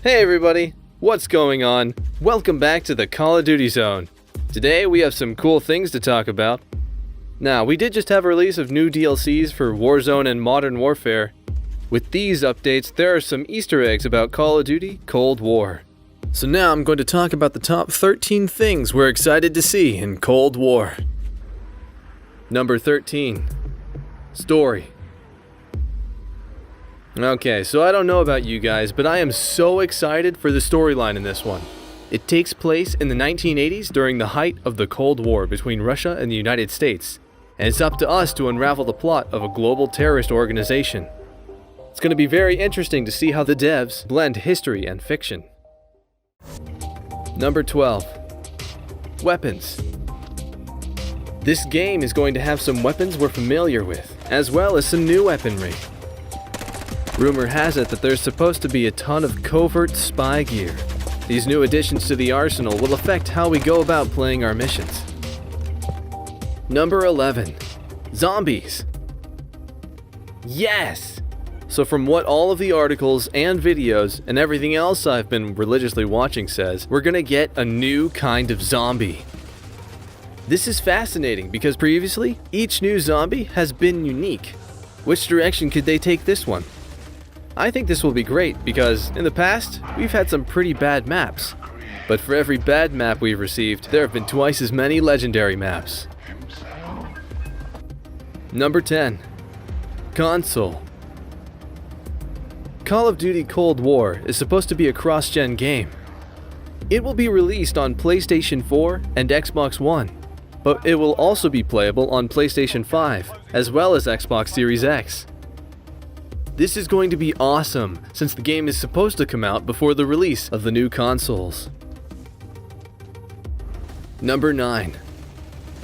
Hey everybody, what's going on? Welcome back to the Call of Duty Zone. Today we have some cool things to talk about. Now, we did just have a release of new DLCs for Warzone and Modern Warfare. With these updates, there are some Easter eggs about Call of Duty Cold War. So now I'm going to talk about the top 13 things we're excited to see in Cold War. Number 13. Story. Okay, so I don't know about you guys, but I am so excited for the storyline in this one. It takes place in the 1980s during the height of the Cold War between Russia and the United States, and it's up to us to unravel the plot of a global terrorist organization. It's going to be very interesting to see how the devs blend history and fiction. Number 12. Weapons. This game is going to have some weapons we're familiar with, as well as some new weaponry. Rumor has it that there's supposed to be a ton of covert spy gear. These new additions to the arsenal will affect how we go about playing our missions. Number 11. Zombies. Yes! So from what all of the articles and videos and everything else I've been religiously watching says, we're gonna get a new kind of zombie. This is fascinating because previously, each new zombie has been unique. Which direction could they take this one? I think this will be great because, in the past, we've had some pretty bad maps. But for every bad map we've received, there have been twice as many legendary maps. Number 10. Console. Call of Duty Cold War is supposed to be a cross-gen game. It will be released on PlayStation 4 and Xbox One, but it will also be playable on PlayStation 5, as well as Xbox Series X. This is going to be awesome, since the game is supposed to come out before the release of the new consoles. Number 9.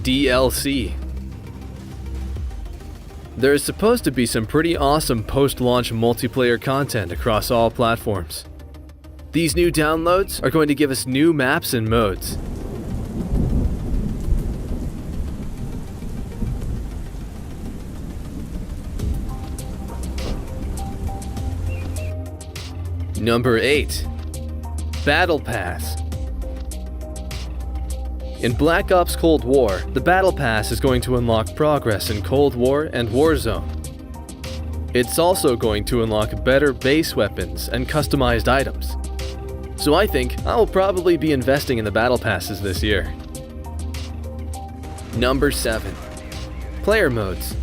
DLC. There is supposed to be some pretty awesome post-launch multiplayer content across all platforms. These new downloads are going to give us new maps and modes. Number 8. Battle Pass. In Black Ops Cold War, the Battle Pass is going to unlock progress in Cold War and Warzone. It's also going to unlock better base weapons and customized items. So I think I will probably be investing in the Battle Passes this year. Number 7. Player modes.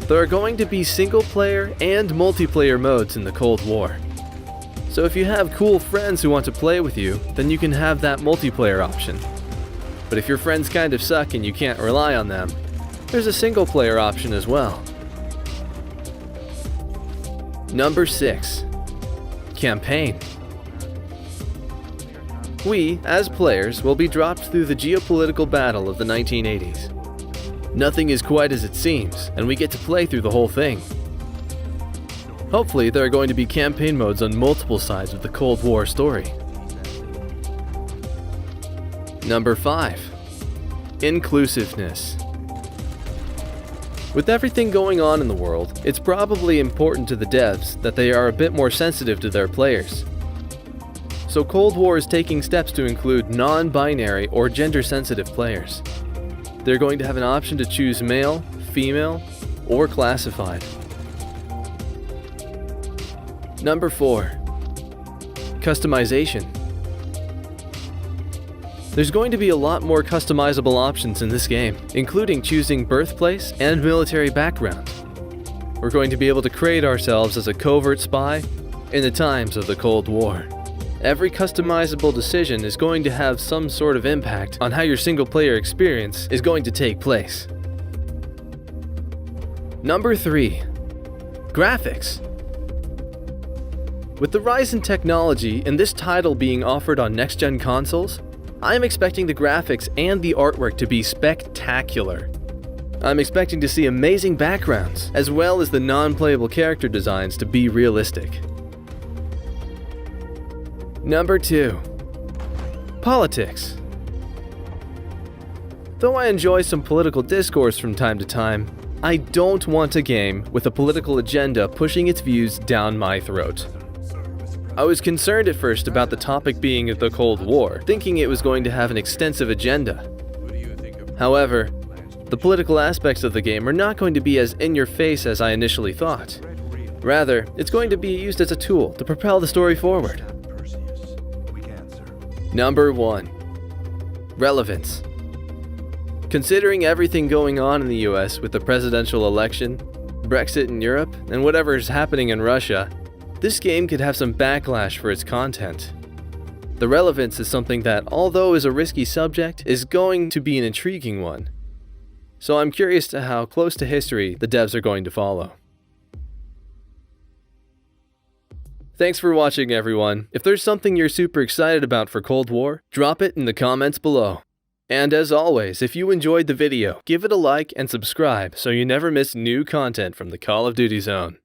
There are going to be single-player and multiplayer modes in the Cold War. So if you have cool friends who want to play with you, then you can have that multiplayer option. But if your friends kind of suck and you can't rely on them, there's a single-player option as well. Number 6. Campaign. We, as players, will be dropped through the geopolitical battle of the 1980s. Nothing is quite as it seems, and we get to play through the whole thing. Hopefully, there are going to be campaign modes on multiple sides of the Cold War story. Number 5. Inclusiveness. With everything going on in the world, it's probably important to the devs that they are a bit more sensitive to their players. So Cold War is taking steps to include non-binary or gender-sensitive players. They're going to have an option to choose male, female, or classified. Number 4. Customization. There's going to be a lot more customizable options in this game, including choosing birthplace and military background. We're going to be able to create ourselves as a covert spy in the times of the Cold War. Every customizable decision is going to have some sort of impact on how your single-player experience is going to take place. Number 3. Graphics. With the rise in technology and this title being offered on next-gen consoles, I am expecting the graphics and the artwork to be spectacular. I'm expecting to see amazing backgrounds, as well as the non-playable character designs to be realistic. Number 2. Politics. Though I enjoy some political discourse from time to time, I don't want a game with a political agenda pushing its views down my throat. I was concerned at first about the topic being the Cold War, thinking it was going to have an extensive agenda. However, the political aspects of the game are not going to be as in-your-face as I initially thought. Rather, it's going to be used as a tool to propel the story forward. Number 1. Relevance. Considering everything going on in the US with the presidential election, Brexit in Europe, and whatever is happening in Russia, this game could have some backlash for its content. The relevance is something that, although is a risky subject, is going to be an intriguing one. So I'm curious to how close to history the devs are going to follow. Thanks for watching, everyone. If there's something you're super excited about for Cold War, drop it in the comments below. And as always, if you enjoyed the video, give it a like and subscribe so you never miss new content from the Call of Duty Zone.